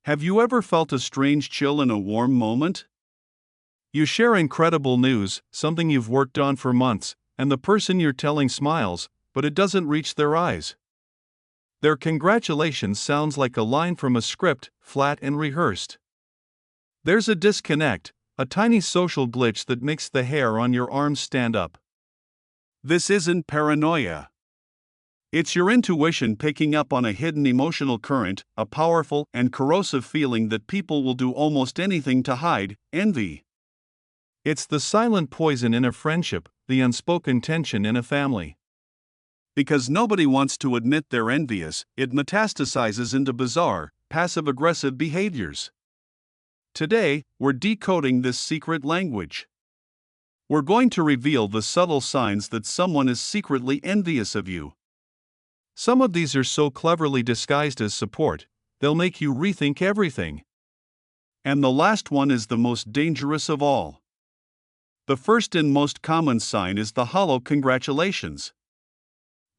Have you ever felt a strange chill in a warm moment? You share incredible news, something you've worked on for months, and the person you're telling smiles, but it doesn't reach their eyes. Their congratulations sounds like a line from a script, flat and rehearsed. There's a disconnect, a tiny social glitch that makes the hair on your arms stand up. This isn't paranoia. It's your intuition picking up on a hidden emotional current, a powerful and corrosive feeling that people will do almost anything to hide: envy. It's the silent poison in a friendship, the unspoken tension in a family. Because nobody wants to admit they're envious, it metastasizes into bizarre, passive-aggressive behaviors. Today, we're decoding this secret language. We're going to reveal the subtle signs that someone is secretly envious of you. Some of these are so cleverly disguised as support, they'll make you rethink everything. And the last one is the most dangerous of all. The first and most common sign is the hollow congratulations.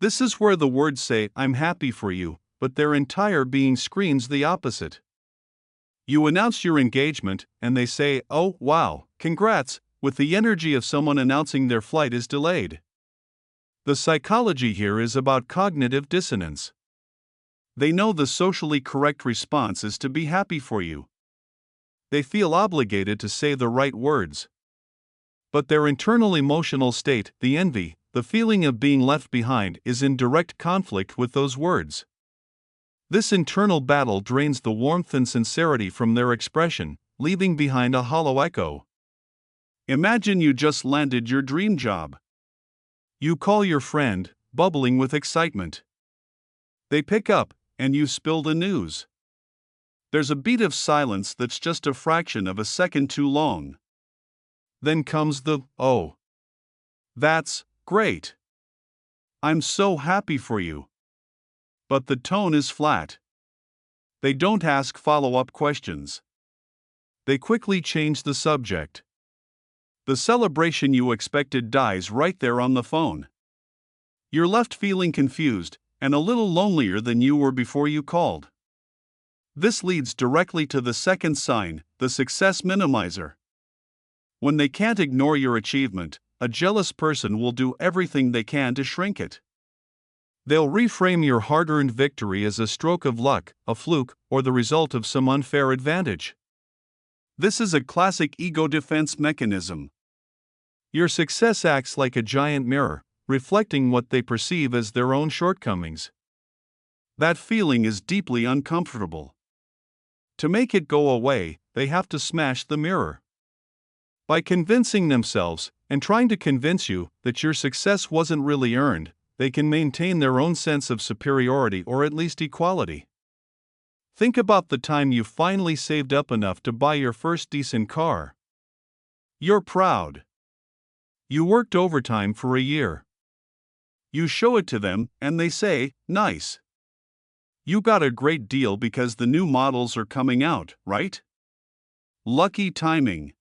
This is where the words say, "I'm happy for you," but their entire being screams the opposite. You announce your engagement, and they say, "Oh, wow, congrats," with the energy of someone announcing their flight is delayed. The psychology here is about cognitive dissonance. They know the socially correct response is to be happy for you. They feel obligated to say the right words. But their internal emotional state, the envy, the feeling of being left behind, is in direct conflict with those words. This internal battle drains the warmth and sincerity from their expression, leaving behind a hollow echo. Imagine you just landed your dream job. You call your friend, bubbling with excitement. They pick up, and you spill the news. There's a beat of silence that's just a fraction of a second too long. Then comes the, "Oh, that's great. I'm so happy for you." But the tone is flat. They don't ask follow-up questions. They quickly change the subject. The celebration you expected dies right there on the phone. You're left feeling confused, and a little lonelier than you were before you called. This leads directly to the second sign, the success minimizer. When they can't ignore your achievement, a jealous person will do everything they can to shrink it. They'll reframe your hard-earned victory as a stroke of luck, a fluke, or the result of some unfair advantage. This is a classic ego defense mechanism. Your success acts like a giant mirror, reflecting what they perceive as their own shortcomings. That feeling is deeply uncomfortable. To make it go away, they have to smash the mirror. By convincing themselves, and trying to convince you, that your success wasn't really earned, they can maintain their own sense of superiority or at least equality. Think about the time you finally saved up enough to buy your first decent car. You're proud. You worked overtime for a year. You show it to them, and they say, "Nice. You got a great deal because the new models are coming out, right? Lucky timing."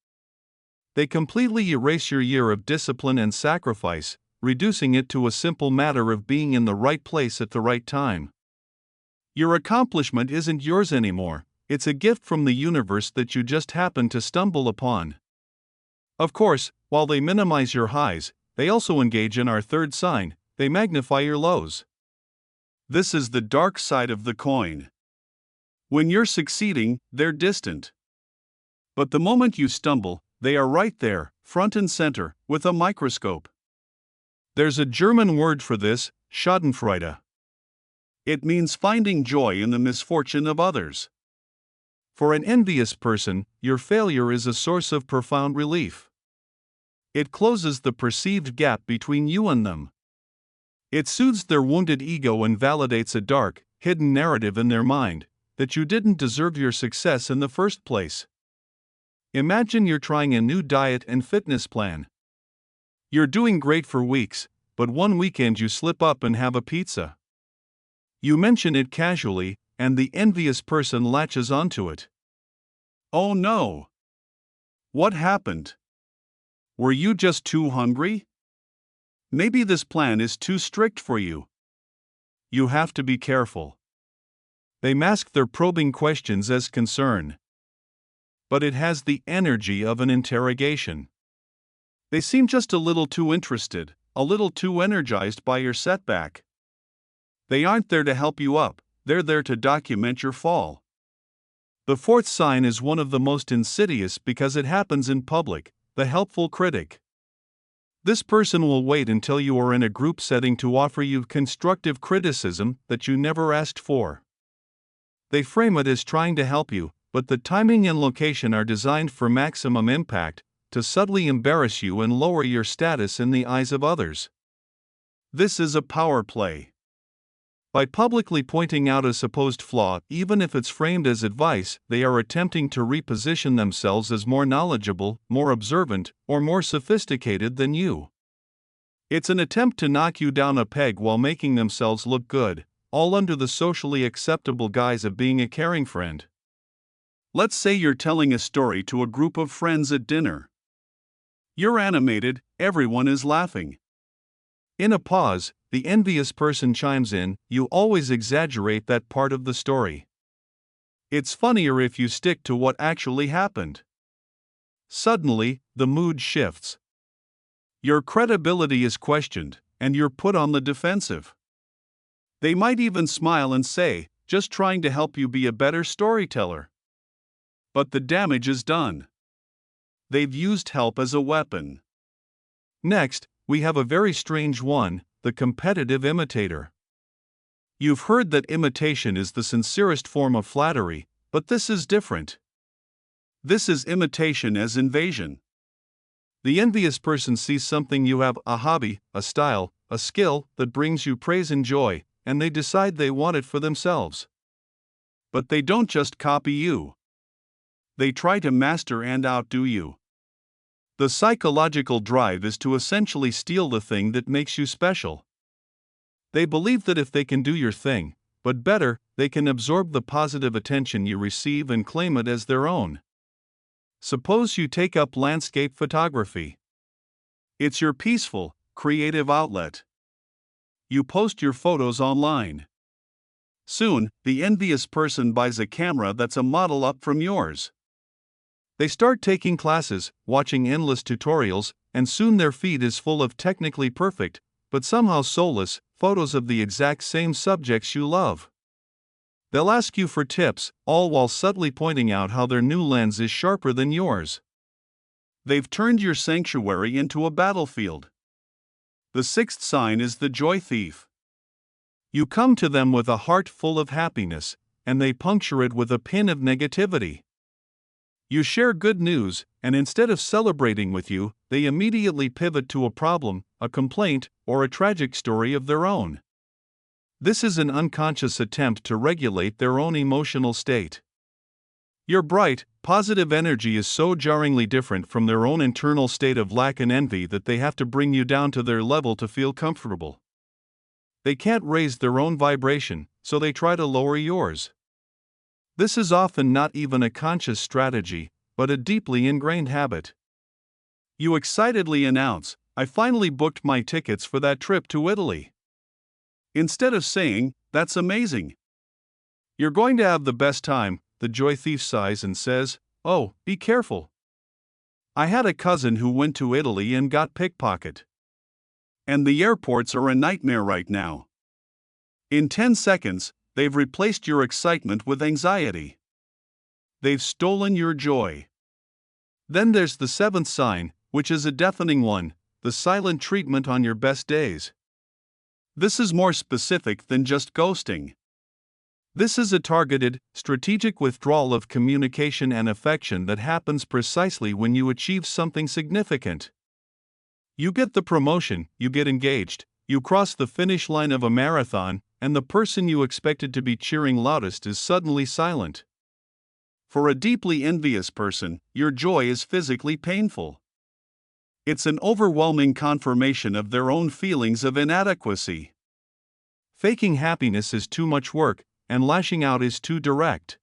They completely erase your year of discipline and sacrifice, reducing it to a simple matter of being in the right place at the right time. Your accomplishment isn't yours anymore, it's a gift from the universe that you just happened to stumble upon. Of course, while they minimize your highs, they also engage in our third sign, they magnify your lows. This is the dark side of the coin. When you're succeeding, they're distant. But the moment you stumble, they are right there, front and center, with a microscope. There's a German word for this, Schadenfreude. It means finding joy in the misfortune of others. For an envious person, your failure is a source of profound relief. It closes the perceived gap between you and them. It soothes their wounded ego and validates a dark, hidden narrative in their mind, that you didn't deserve your success in the first place. Imagine you're trying a new diet and fitness plan. You're doing great for weeks, but one weekend you slip up and have a pizza. You mention it casually, and the envious person latches onto it. "Oh no! What happened? Were you just too hungry? Maybe this plan is too strict for you." You have to be careful. They mask their probing questions as concern. But it has the energy of an interrogation. They seem just a little too interested, a little too energized by your setback. They aren't there to help you up, they're there to document your fall. The fourth sign is one of the most insidious because it happens in public, the helpful critic. This person will wait until you are in a group setting to offer you constructive criticism that you never asked for. They frame it as trying to help you, but the timing and location are designed for maximum impact, to subtly embarrass you and lower your status in the eyes of others. This is a power play. By publicly pointing out a supposed flaw, even if it's framed as advice, they are attempting to reposition themselves as more knowledgeable, more observant, or more sophisticated than you. It's an attempt to knock you down a peg while making themselves look good, all under the socially acceptable guise of being a caring friend. Let's say you're telling a story to a group of friends at dinner. You're animated, everyone is laughing. In a pause, the envious person chimes in, "You always exaggerate that part of the story. It's funnier if you stick to what actually happened." Suddenly, the mood shifts. Your credibility is questioned, and you're put on the defensive. They might even smile and say, "Just trying to help you be a better storyteller." But the damage is done. They've used help as a weapon. Next, we have a very strange one, the competitive imitator. You've heard that imitation is the sincerest form of flattery, but this is different. This is imitation as invasion. The envious person sees something you have, a hobby, a style, a skill that brings you praise and joy, and they decide they want it for themselves. But they don't just copy you. They try to master and outdo you. The psychological drive is to essentially steal the thing that makes you special. They believe that if they can do your thing, but better, they can absorb the positive attention you receive and claim it as their own. Suppose you take up landscape photography. It's your peaceful, creative outlet. You post your photos online. Soon, the envious person buys a camera that's a model up from yours. They start taking classes, watching endless tutorials, and soon their feed is full of technically perfect, but somehow soulless, photos of the exact same subjects you love. They'll ask you for tips, all while subtly pointing out how their new lens is sharper than yours. They've turned your sanctuary into a battlefield. The sixth sign is the joy thief. You come to them with a heart full of happiness, and they puncture it with a pin of negativity. You share good news, and instead of celebrating with you, they immediately pivot to a problem, a complaint, or a tragic story of their own. This is an unconscious attempt to regulate their own emotional state. Your bright, positive energy is so jarringly different from their own internal state of lack and envy that they have to bring you down to their level to feel comfortable. They can't raise their own vibration, so they try to lower yours. This is often not even a conscious strategy, but a deeply ingrained habit. You excitedly announce, "I finally booked my tickets for that trip to Italy." Instead of saying, "That's amazing. You're going to have the best time," the joy thief sighs and says, "Oh, be careful. I had a cousin who went to Italy and got pickpocketed. And the airports are a nightmare right now." In 10 seconds, they've replaced your excitement with anxiety. They've stolen your joy. Then there's the seventh sign, which is a deafening one, the silent treatment on your best days. This is more specific than just ghosting. This is a targeted, strategic withdrawal of communication and affection that happens precisely when you achieve something significant. You get the promotion, you get engaged, you cross the finish line of a marathon, and the person you expected to be cheering loudest is suddenly silent. For a deeply envious person, your joy is physically painful. It's an overwhelming confirmation of their own feelings of inadequacy. Faking happiness is too much work, and lashing out is too direct.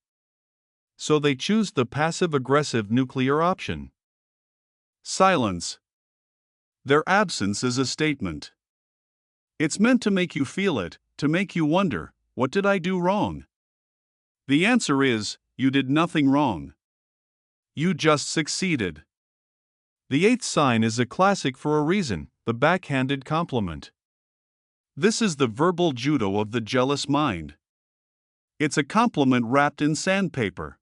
So they choose the passive-aggressive nuclear option. Silence. Their absence is a statement. It's meant to make you feel it, to make you wonder, what did I do wrong? The answer is, you did nothing wrong. You just succeeded. The eighth sign is a classic for a reason, the backhanded compliment. This is the verbal judo of the jealous mind. It's a compliment wrapped in sandpaper.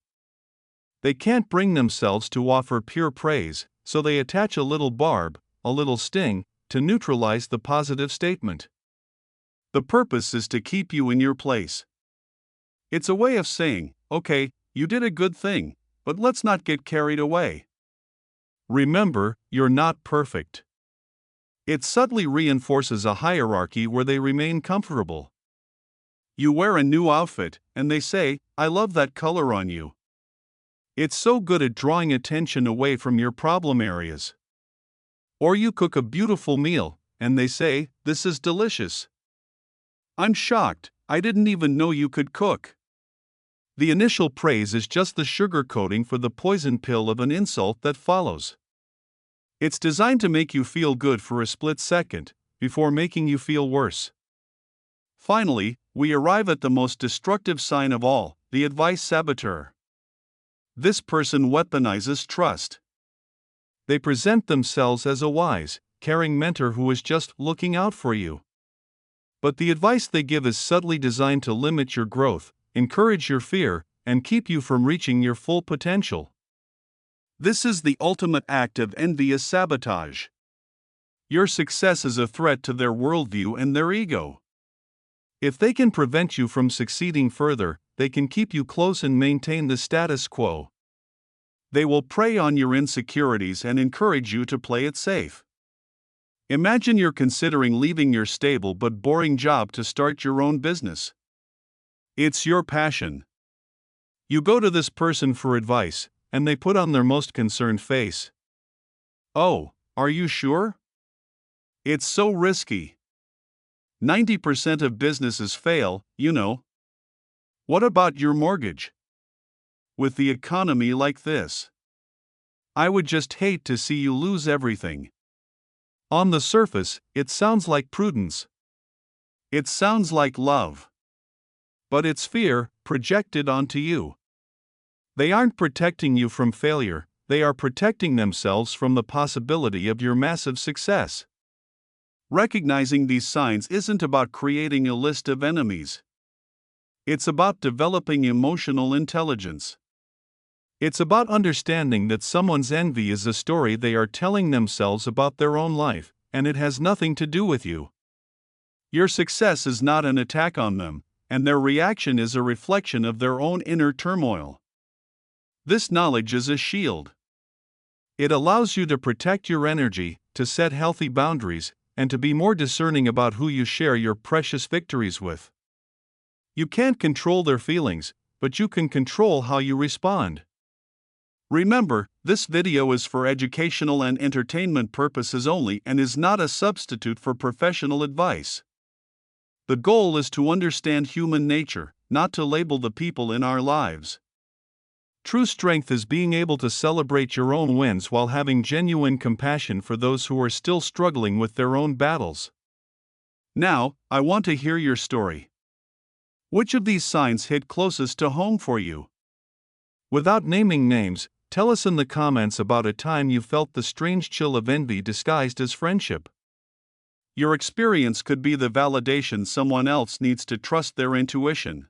They can't bring themselves to offer pure praise, so they attach a little barb, a little sting, to neutralize the positive statement. The purpose is to keep you in your place. It's a way of saying, okay, you did a good thing, but let's not get carried away. Remember, you're not perfect. It subtly reinforces a hierarchy where they remain comfortable. You wear a new outfit, and they say, I love that color on you. It's so good at drawing attention away from your problem areas. Or you cook a beautiful meal, and they say, this is delicious. I'm shocked, I didn't even know you could cook. The initial praise is just the sugar coating for the poison pill of an insult that follows. It's designed to make you feel good for a split second, before making you feel worse. Finally, we arrive at the most destructive sign of all, the advice saboteur. This person weaponizes trust. They present themselves as a wise, caring mentor who is just looking out for you. But the advice they give is subtly designed to limit your growth, encourage your fear, and keep you from reaching your full potential. This is the ultimate act of envious sabotage. Your success is a threat to their worldview and their ego. If they can prevent you from succeeding further, they can keep you close and maintain the status quo. They will prey on your insecurities and encourage you to play it safe. Imagine you're considering leaving your stable but boring job to start your own business. It's your passion. You go to this person for advice, and they put on their most concerned face. Oh, are you sure? It's so risky. 90% of businesses fail, you know. What about your mortgage? With the economy like this, I would just hate to see you lose everything. On the surface, it sounds like prudence. It sounds like love. But it's fear, projected onto you. They aren't protecting you from failure, they are protecting themselves from the possibility of your massive success. Recognizing these signs isn't about creating a list of enemies. It's about developing emotional intelligence. It's about understanding that someone's envy is a story they are telling themselves about their own life, and it has nothing to do with you. Your success is not an attack on them, and their reaction is a reflection of their own inner turmoil. This knowledge is a shield. It allows you to protect your energy, to set healthy boundaries, and to be more discerning about who you share your precious victories with. You can't control their feelings, but you can control how you respond. Remember, this video is for educational and entertainment purposes only and is not a substitute for professional advice. The goal is to understand human nature, not to label the people in our lives. True strength is being able to celebrate your own wins while having genuine compassion for those who are still struggling with their own battles. Now, I want to hear your story. Which of these signs hit closest to home for you? Without naming names, tell us in the comments about a time you felt the strange chill of envy disguised as friendship. Your experience could be the validation someone else needs to trust their intuition.